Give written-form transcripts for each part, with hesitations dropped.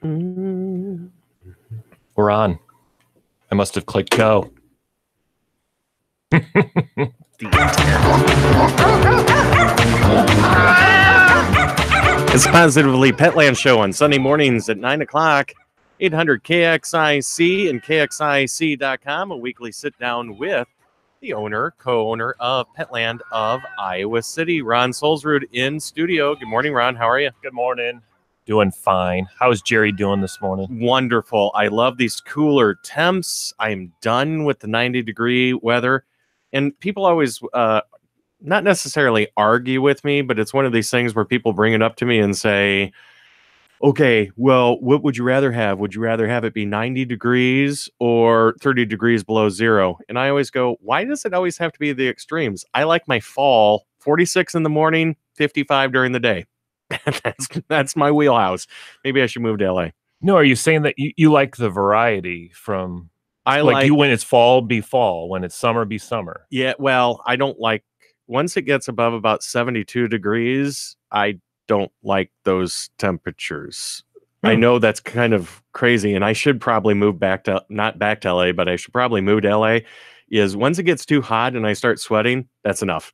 We're on. I must have clicked go. It's Positively Petland Show on Sunday mornings at 9 o'clock, 800 KXIC and KXIC.com, a weekly sit-down with the co-owner of Petland of Iowa City, Ron Solsrud, in studio. Good morning, Ron. How are you? Good morning. Doing fine. How's Jerry doing this morning? Wonderful. I love these cooler temps. I'm done with the 90-degree weather. And people always not necessarily argue with me, but it's one of these things where people bring it up to me and say, okay, well, what would you rather have? Would you rather have it be 90 degrees or 30 degrees below zero? And I always go, why does it always have to be the extremes? I like my fall, 46 in the morning, 55 during the day. That's my wheelhouse. Maybe I should move to LA. No, are you saying that you like the variety from... I like you, when it's fall, be fall. When it's summer, be summer. Yeah, well, I don't like... Once it gets above about 72 degrees, I don't like those temperatures. I know that's kind of crazy, and I should probably move back to, not back to LA, but I should probably move to LA, is once it gets too hot and I start sweating, that's enough.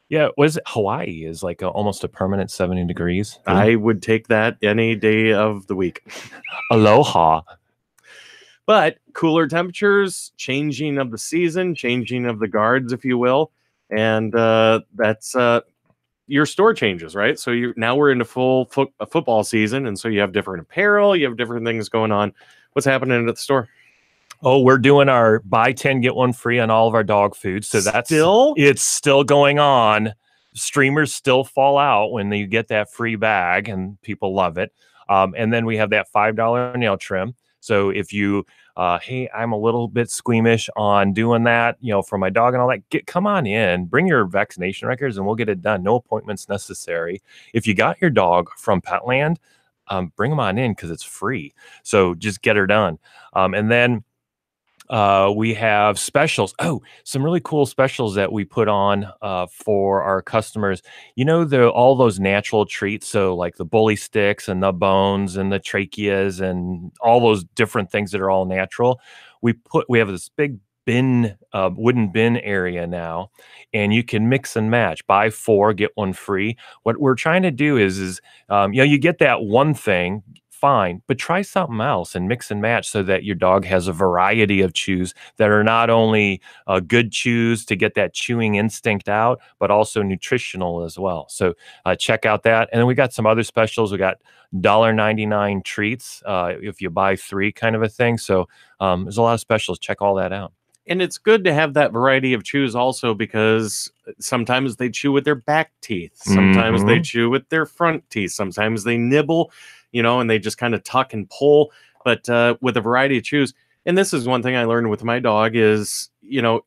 Yeah, was it Hawaii is like almost a permanent 70 degrees. I would take that any day of the week. Aloha. But cooler temperatures, changing of the season, changing of the guards, if you will. And that's your store changes, right? So now we're into full football season, and so you have different apparel, you have different things going on. What's happening at the store? Oh, we're doing our buy 10 get 1 free on all of our dog food. So it's still going on. Streamers still fall out when you get that free bag, and people love it. And then we have that $5 nail trim. So if you, hey, I'm a little bit squeamish on doing that, for my dog and all that, come on in, bring your vaccination records, and we'll get it done. No appointments necessary. If you got your dog from Petland, bring them on in because it's free. So just get her done. And then we have specials. Oh, some really cool specials that we put on for our customers. All those natural treats. So like the bully sticks and the bones and the tracheas and all those different things that are all natural. We have this big bin, wooden bin area now, and you can mix and match. Buy 4, get 1 free. What we're trying to do is you get that one thing, fine, but try something else and mix and match so that your dog has a variety of chews that are not only good chews to get that chewing instinct out, but also nutritional as well. So check out that. And then we got some other specials. We got $1.99 treats if you buy 3, kind of a thing. So there's a lot of specials. Check all that out. And it's good to have that variety of chews also, because sometimes they chew with their back teeth. Sometimes they chew with their front teeth. Sometimes they nibble, and they just kind of tuck and pull. But with a variety of chews, and this is one thing I learned with my dog is,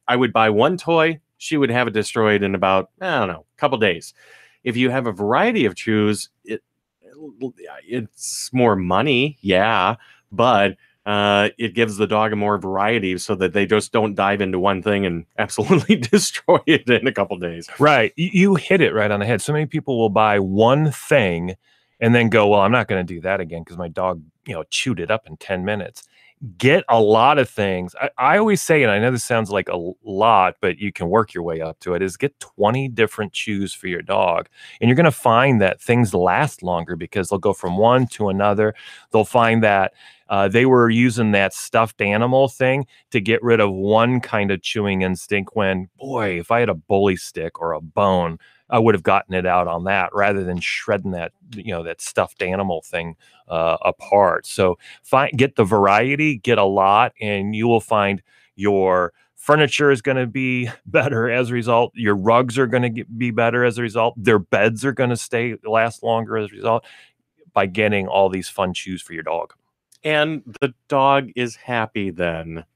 I would buy 1 toy. She would have it destroyed in about, a couple days. If you have a variety of chews, it's more money. Yeah. But it gives the dog a more variety so that they just don't dive into one thing and absolutely destroy it in a couple days. Right. You hit it right on the head. So many people will buy one thing and then go, well, I'm not going to do that again because my dog, chewed it up in 10 minutes. Get a lot of things. I always say, and I know this sounds like a lot, but you can work your way up to it, is get 20 different chews for your dog. And you're going to find that things last longer because they'll go from one to another. They'll find that they were using that stuffed animal thing to get rid of one kind of chewing instinct when, boy, if I had a bully stick or a bone, I would have gotten it out on that rather than shredding that, that stuffed animal thing apart. So get the variety, get a lot, and you will find your furniture is going to be better as a result. Your rugs are going to be better as a result. Their beds are going to last longer as a result by getting all these fun chews for your dog. And the dog is happy then.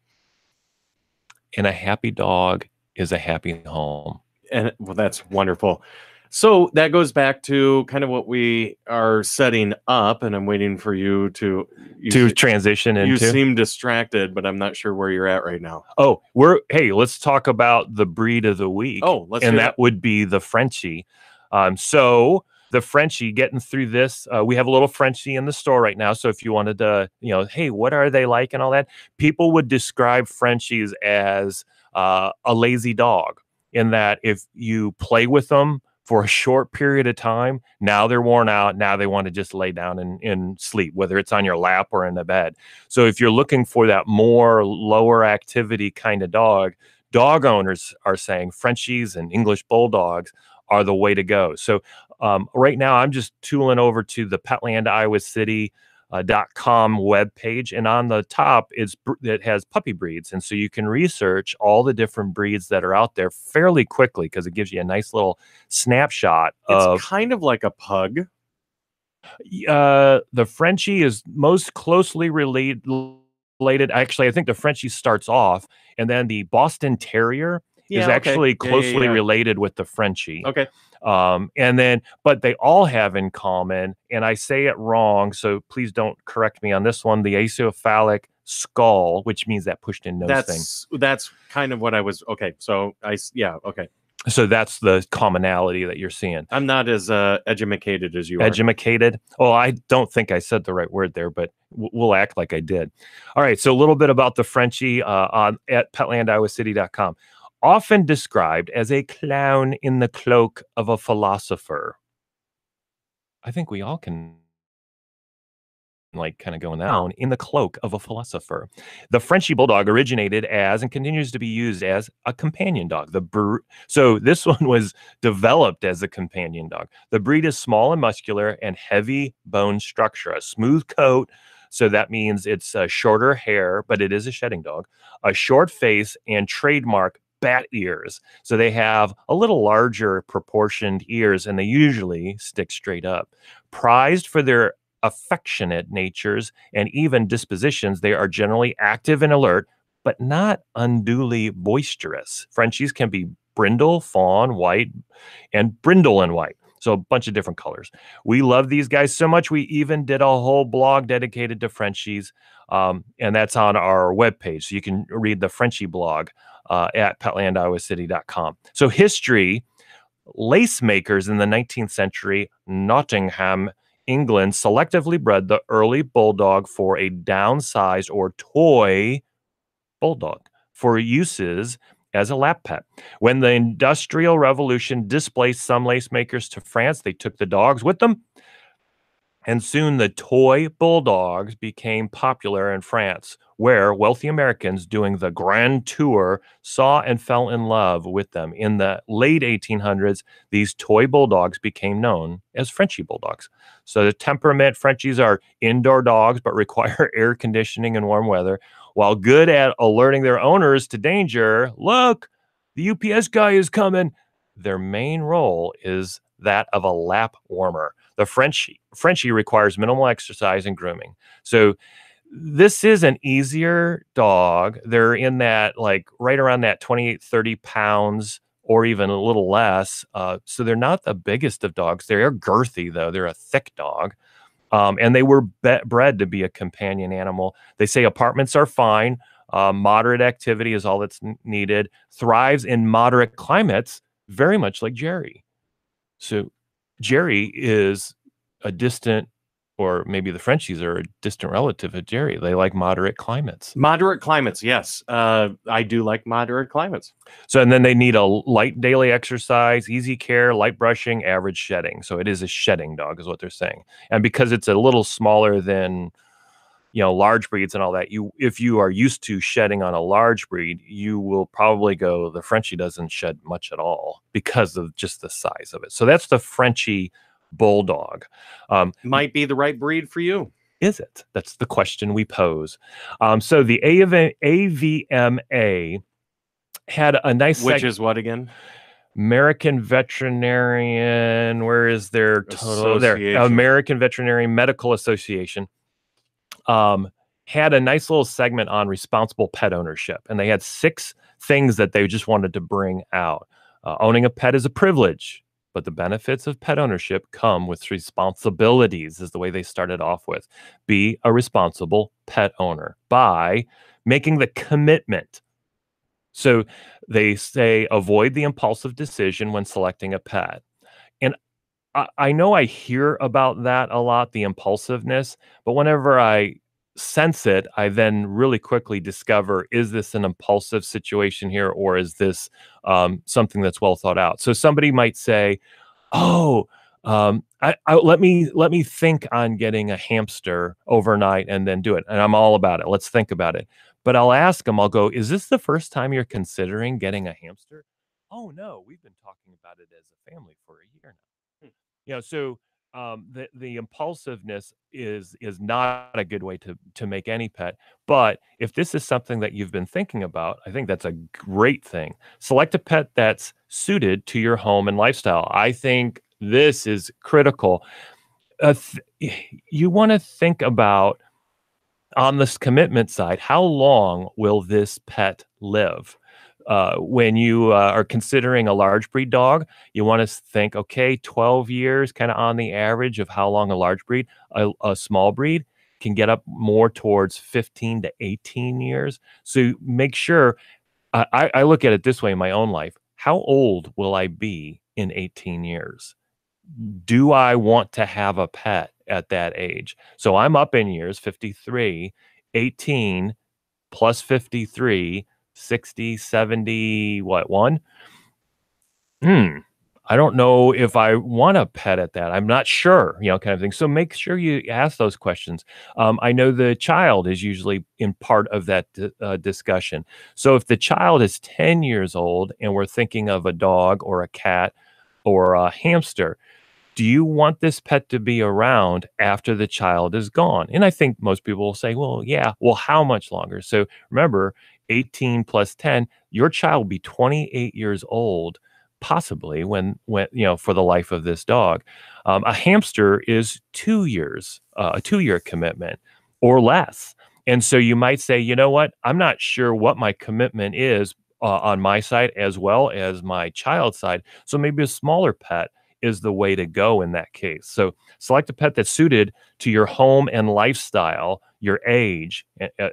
And a happy dog is a happy home. And well, that's wonderful. So that goes back to kind of what we are setting up, and I'm waiting for you to transition into. You seem distracted, but I'm not sure where you're at right now. Oh, let's talk about the breed of the week. Oh, that would be the Frenchie. So the Frenchie, getting through this, we have a little Frenchie in the store right now. So if you wanted to, hey, what are they like and all that, people would describe Frenchies as a lazy dog, in that if you play with them for a short period of time, now they're worn out. Now they want to just lay down and sleep, whether it's on your lap or in the bed. So if you're looking for that more lower activity kind of dog owners are saying Frenchies and English Bulldogs are the way to go. So right now I'm just tooling over to the Petland, Iowa City .com webpage, and on the top it has puppy breeds, and so you can research all the different breeds that are out there fairly quickly, because it gives you a nice little snapshot of. It's kind of like a pug. The Frenchie is most closely related. Actually, I think the Frenchie starts off, and then the Boston Terrier is actually closely related with the Frenchie. Okay. And then, but they all have in common, and I say it wrong, so please don't correct me on this one, the aceophalic skull, which means that pushed in nose thing. That's kind of what I was. Okay. So okay. So that's the commonality that you're seeing. I'm not as edumacated as you are. Edumacated? Oh, I don't think I said the right word there, but we'll act like I did. All right. So a little bit about the Frenchie at petlandiowacity.com. Often described as a clown in the cloak of a philosopher. I think we all can kind of going down in the cloak of a philosopher. The Frenchie Bulldog originated as and continues to be used as a companion dog. So this one was developed as a companion dog. The breed is small and muscular and heavy bone structure, a smooth coat. So that means it's shorter hair, but it is a shedding dog, a short face, and trademark bat ears. So they have a little larger proportioned ears, and they usually stick straight up. Prized for their affectionate natures and even dispositions, they are generally active and alert, but not unduly boisterous. Frenchies can be brindle, fawn, white, and brindle and white. So a bunch of different colors. We love these guys so much, we even did a whole blog dedicated to Frenchies, and that's on our webpage. So you can read the Frenchie blog at petlandiowacity.com. So history, lace makers in the 19th century, Nottingham, England, selectively bred the early bulldog for a downsized or toy bulldog for uses as a lap pet. When the Industrial Revolution displaced some lace makers to France, they took the dogs with them. And soon the toy bulldogs became popular in France, where wealthy Americans doing the grand tour saw and fell in love with them. In the late 1800s, these toy bulldogs became known as Frenchie bulldogs. So the temperament, Frenchies are indoor dogs, but require air conditioning in warm weather. While good at alerting their owners to danger, look, the UPS guy is coming, their main role is that of a lap warmer. The Frenchie requires minimal exercise and grooming. So this is an easier dog. They're in that right around that 28, 30 pounds or even a little less. So they're not the biggest of dogs. They are girthy, though. They're a thick dog. And they were bred to be a companion animal. They say apartments are fine. Moderate activity is all that's needed. Thrives in moderate climates, very much like Jerry. So Jerry is a distant, or maybe the Frenchies are a distant relative of Jerry. They like moderate climates. Moderate climates, yes. I do like moderate climates. So, and then they need a light daily exercise, easy care, light brushing, average shedding. So it is a shedding dog is what they're saying. And because it's a little smaller than, large breeds and all that, if you are used to shedding on a large breed, you will probably go, the Frenchie doesn't shed much at all because of just the size of it. So that's the Frenchie Bulldog. Might be the right breed for you. Is it? That's the question we pose. So the AVMA had a nice... Which is what again? American Veterinarian, where is their total? There, American Veterinarian Medical Association. Had a nice little segment on responsible pet ownership, and they had 6 things that they just wanted to bring out. Owning a pet is a privilege, but the benefits of pet ownership come with responsibilities, is the way they started off with. Be a responsible pet owner by making the commitment. So they say avoid the impulsive decision when selecting a pet. And I know I hear about that a lot, the impulsiveness, but whenever I sense it, I then really quickly discover, is this an impulsive situation here, or is this something that's well thought out? So somebody might say, "Oh, let me think on getting a hamster overnight and then do it," and I'm all about it. Let's think about it. But I'll ask them. I'll go, "Is this the first time you're considering getting a hamster?" "Oh no, we've been talking about it as a family for a year now." So the impulsiveness is not a good way to make any pet. But if this is something that you've been thinking about, I think that's a great thing. Select a pet that's suited to your home and lifestyle. I think this is critical. You want to think about, on this commitment side, how long will this pet live? When you are considering a large breed dog, you want to think, okay, 12 years, kind of on the average of how long a large breed, a small breed can get up more towards 15 to 18 years. So make sure, I look at it this way in my own life. How old will I be in 18 years? Do I want to have a pet at that age? So I'm up in years, 53, 18 plus 53, 60, 70, what, 1? Hmm. I don't know if I want a pet at that. I'm not sure, kind of thing. So make sure you ask those questions. I know the child is usually in part of that discussion. So if the child is 10 years old and we're thinking of a dog or a cat or a hamster, do you want this pet to be around after the child is gone? And I think most people will say, well, yeah, well, how much longer? So remember, 18 plus 10, your child will be 28 years old, possibly when for the life of this dog. A hamster is 2 years, a 2 year commitment or less. And so you might say, you know what? I'm not sure what my commitment is on my side as well as my child's side. So maybe a smaller pet is the way to go in that case. So select a pet that's suited to your home and lifestyle, your age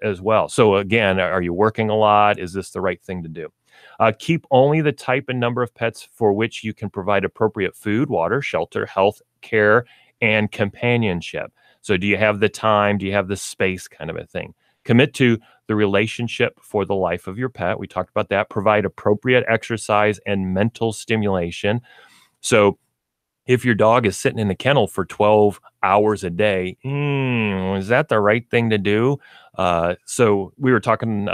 as well. So again, are you working a lot? Is this the right thing to do? Keep only the type and number of pets for which you can provide appropriate food, water, shelter, health care, and companionship. So do you have the time? Do you have the space, kind of a thing? Commit to the relationship for the life of your pet. We talked about that. Provide appropriate exercise and mental stimulation. So if your dog is sitting in the kennel for 12 hours a day, is that the right thing to do? So we were talking,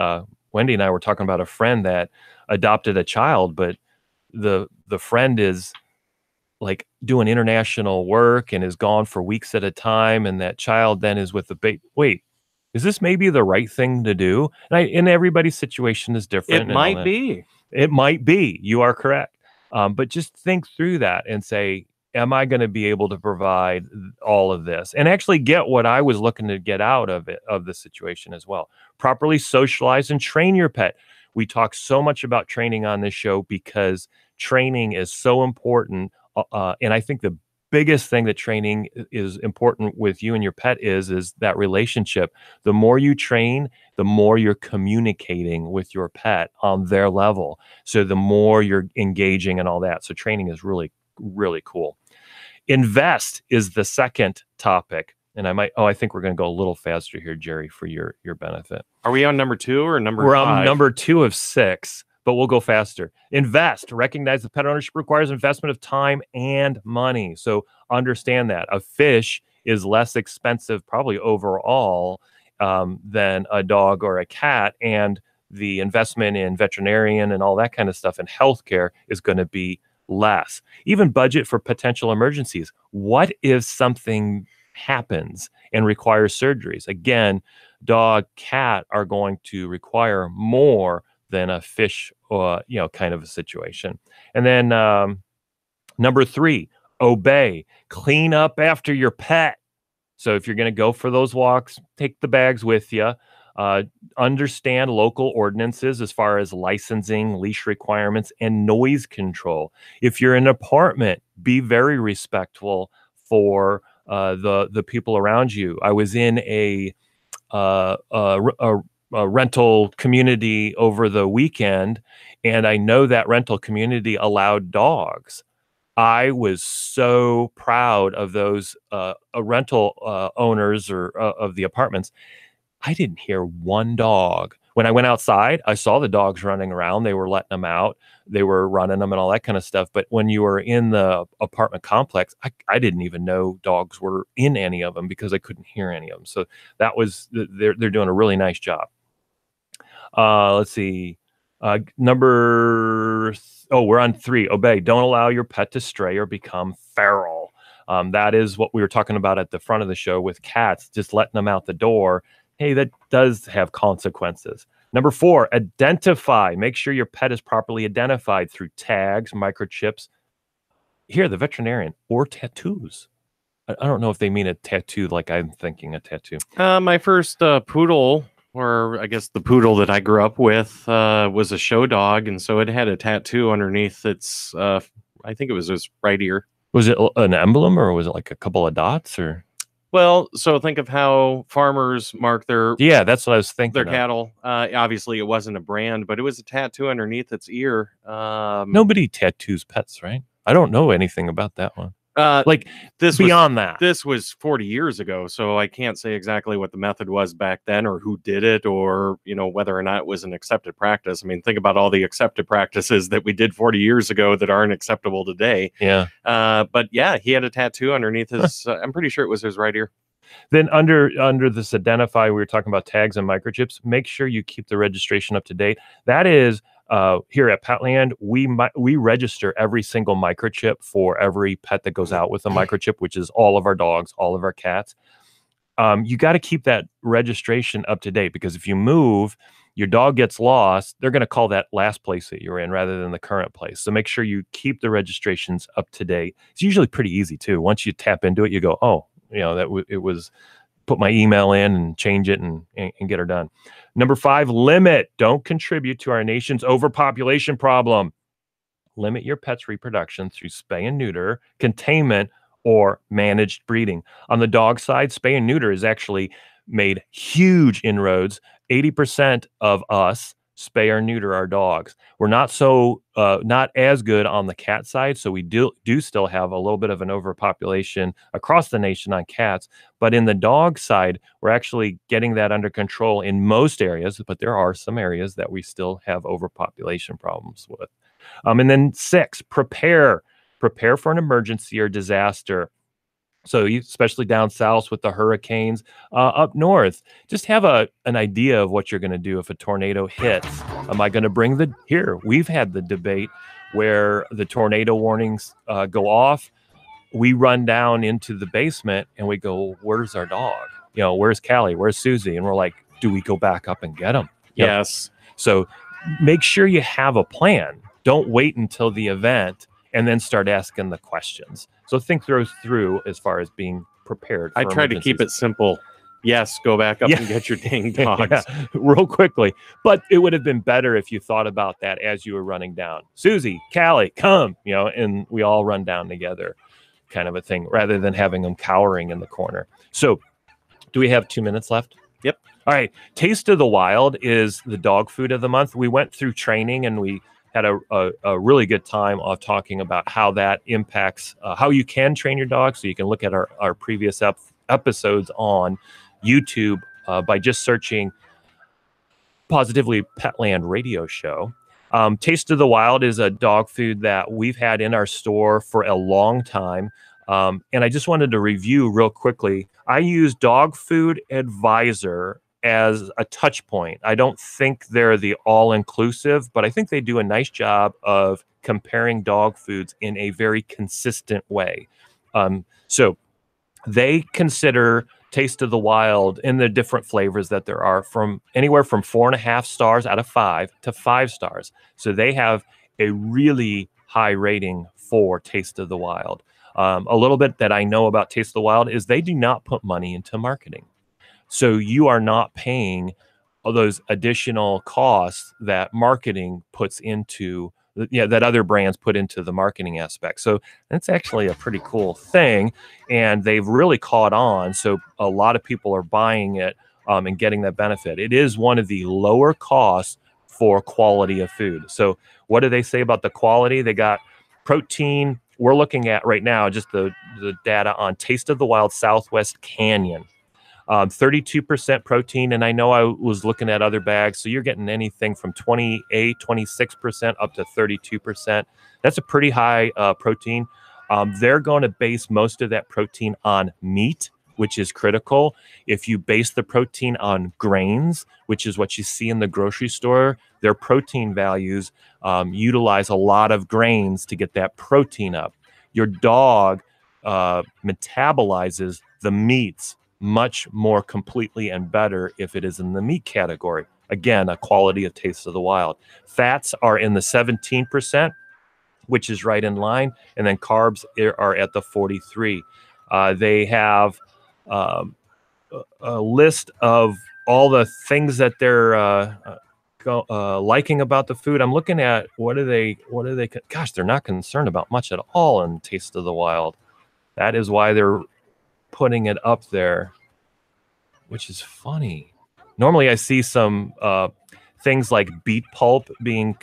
Wendy and I were talking about a friend that adopted a child, but the friend is like doing international work and is gone for weeks at a time, and that child then is with the baby. Wait, is this maybe the right thing to do? And everybody's situation is different. It might be. It might be. You are correct. But just think through that and say, am I going to be able to provide all of this and actually get what I was looking to get out of it, of the situation as well? Properly socialize and train your pet. We talk so much about training on this show because training is so important. And I think the biggest thing that training is important with you and your pet is that relationship. The more you train, the more you're communicating with your pet on their level. So the more you're engaging and all that. So training is really, really cool. Invest is the second topic. And I think we're going to go a little faster here, Jerry, for your benefit. Are we on number 2 or number 5? We're on number 2 of 6. But we'll go faster. Invest. Recognize that pet ownership requires investment of time and money. So understand that. A fish is less expensive, probably overall, than a dog or a cat. And the investment in veterinarian and all that kind of stuff and healthcare is going to be less. Even budget for potential emergencies. What if something happens and requires surgeries? Again, dog, cat are going to require more than a fish or, kind of a situation. And then number 3, obey. Clean up after your pet. So if you're going to go for those walks, take the bags with you. Understand local ordinances as far as licensing, leash requirements, and noise control. If you're in an apartment, be very respectful for the people around you. I was in a rental community over the weekend, and I know that rental community allowed dogs. I was so proud of those rental owners or of the apartments. I didn't hear one dog. When I went outside, I saw the dogs running around. They were letting them out. They were running them and all that kind of stuff. But when you were in the apartment complex, I didn't even know dogs were in any of them because I couldn't hear any of them. So that was, they're doing a really nice job. Let's see. We're on 3. Obey. Don't allow your pet to stray or become feral. That is what we were talking about at the front of the show with cats, just letting them out the door. Hey, that does have consequences. Number 4, identify. Make sure your pet is properly identified through tags, microchips. Here, the veterinarian, or tattoos. I don't know if they mean a tattoo like I'm thinking a tattoo. My first poodle, or I guess the poodle that I grew up with, was a show dog, and so it had a tattoo underneath its, I think it was his right ear. Was it an emblem, or was it like a couple of dots, or? Well, so think of how farmers mark their that's what I was thinking. Their cattle. Obviously, it wasn't a brand, but it was a tattoo underneath its ear. Nobody tattoos pets, right? I don't know anything about that one. This was 40 years ago, so I can't say exactly what the method was back then, or who did it, or whether or not it was an accepted practice. I mean, think about all the accepted practices that we did 40 years ago that aren't acceptable today. Yeah. But yeah, he had a tattoo underneath his. I'm pretty sure it was his right ear. Then under this identify, we were talking about tags and microchips. Make sure you keep the registration up to date. That is. Here at Petland, we register every single microchip for every pet that goes out with a microchip, which is all of our dogs, all of our cats. You got to keep that registration up to date, because if you move, your dog gets lost, they're going to call that last place that you're in rather than the current place. So make sure you keep the registrations up to date. It's usually pretty easy too. Once you tap into it, you go, oh, it was. Put my email in and change it and get her done. Number 5, limit. Don't contribute to our nation's overpopulation problem. Limit your pet's reproduction through spay and neuter, containment, or managed breeding. On the dog side, spay and neuter has actually made huge inroads. 80% of us spay or neuter our dogs. We're not as good on the cat side, so we do still have a little bit of an overpopulation across the nation on cats. But in the dog side, we're actually getting that under control in most areas, but there are some areas that we still have overpopulation problems with. And then 6, prepare for an emergency or disaster. So especially down south with the hurricanes, up north, just have an idea of what you're going to do if a tornado hits. Am I going to bring we've had the debate where the tornado warnings go off. We run down into the basement and we go, where's our dog? Where's Callie? Where's Susie? And we're like, do we go back up and get them? Yes. So make sure you have a plan. Don't wait until the event and then start asking the questions. So think those through as far as being prepared. I try to keep it simple. Yes, go back up and get your dang dogs. Real quickly. But it would have been better if you thought about that as you were running down. Susie, Callie, come, and we all run down together, kind of a thing, rather than having them cowering in the corner. So do we have 2 minutes left? Yep. All right. Taste of the Wild is the dog food of the month. We went through training and we had a really good time of talking about how that impacts how you can train your dog. So you can look at our previous episodes on YouTube by just searching PAWSitively Petland Radio Show. Taste of the Wild is a dog food that we've had in our store for a long time. And I just wanted to review real quickly. I use Dog Food Advisor as a touch point. I don't think they're the all-inclusive, but I think they do a nice job of comparing dog foods in a very consistent way. So they consider Taste of the Wild in the different flavors that there are, from anywhere from 4.5 stars out of 5 to 5 stars. So they have a really high rating for Taste of the Wild. A little bit that I know about Taste of the Wild is they do not put money into marketing. So you are not paying all those additional costs that marketing puts into, that other brands put into the marketing aspect. So that's actually a pretty cool thing. And they've really caught on. So a lot of people are buying it and getting that benefit. It is one of the lower costs for quality of food. So what do they say about the quality? They got protein, we're looking at right now just the data on Taste of the Wild Southwest Canyon. 32% protein, and I know I was looking at other bags, so you're getting anything from 28, 26% up to 32%. That's a pretty high protein. They're going to base most of that protein on meat, which is critical. If you base the protein on grains, which is what you see in the grocery store, their protein values utilize a lot of grains to get that protein up. Your dog metabolizes the meats much more completely and better if it is in the meat category. Again, a quality of Taste of the Wild. Fats are in the 17%, which is right in line, and then carbs are at the 43. They have a list of all the things that they're liking about the food. I'm looking at what are they? Gosh, they're not concerned about much at all in Taste of the Wild. That is why they're putting it up there, which is funny. Normally I see some things like beet pulp being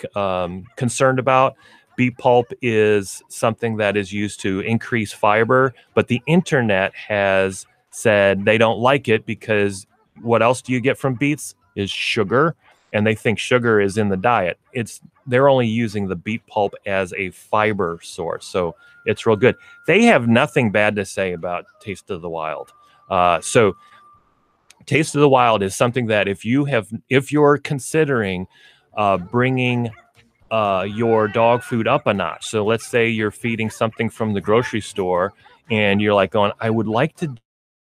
concerned about. Beet pulp is something that is used to increase fiber, but the internet has said they don't like it because what else do you get from beets is sugar, and they think sugar is in the diet. They're only using the beet pulp as a fiber source, so it's real good. They have nothing bad to say about Taste of the Wild. So Taste of the Wild is something that if you're considering bringing your dog food up a notch. So let's say you're feeding something from the grocery store and you're like going, I would like to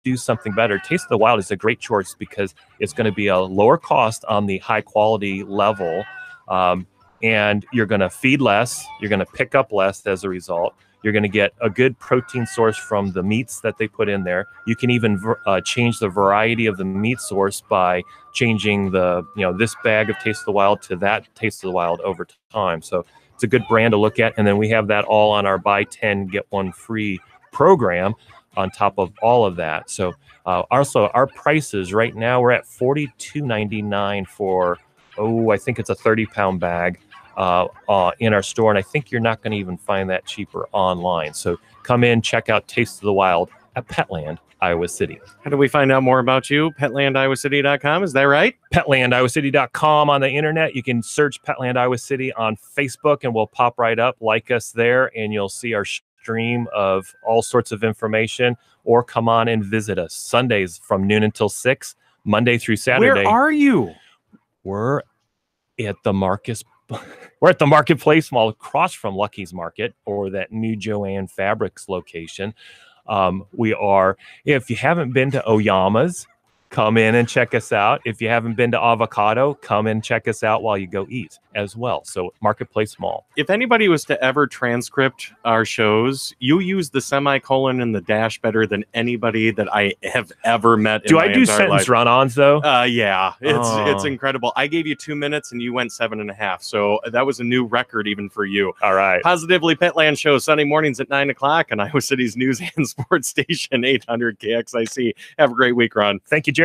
do something better. Taste of the Wild is a great choice because it's going to be a lower cost on the high quality level. And you're going to feed less. You're going to pick up less as a result. You're going to get a good protein source from the meats that they put in there. You can even change the variety of the meat source by changing this bag of Taste of the Wild to that Taste of the Wild over time. So it's a good brand to look at. And then we have that all on our buy 10, get one free program on top of all of that. So also our prices right now, we're at $42.99 for, I think it's a 30-pound bag. In our store, and I think you're not going to even find that cheaper online. So come in, check out Taste of the Wild at Petland, Iowa City. How do we find out more about you? PetlandIowaCity.com, is that right? PetlandIowaCity.com on the internet. You can search Petland Iowa City on Facebook, and we'll pop right up. Like us there, and you'll see our stream of all sorts of information. Or come on and visit us Sundays from noon until 6, Monday through Saturday. Where are you? We're at the We're at the Marketplace Mall across from Lucky's Market, or that new Joanne Fabrics location. We are, if you haven't been to Oyama's, come in and check us out. If you haven't been to Avocado, come and check us out while you go eat as well. So Marketplace Mall. If anybody was to ever transcript our shows, you use the semicolon and the dash better than anybody that I have ever met. Do I do sentence run-ons though? Yeah, it's incredible. I gave you 2 minutes and you went 7.5. So that was a new record even for you. All right. Positively Petland show Sunday mornings at 9 o'clock on Iowa City's news and sports station 800 KXIC. Have a great week, Ron. Thank you, Jerry.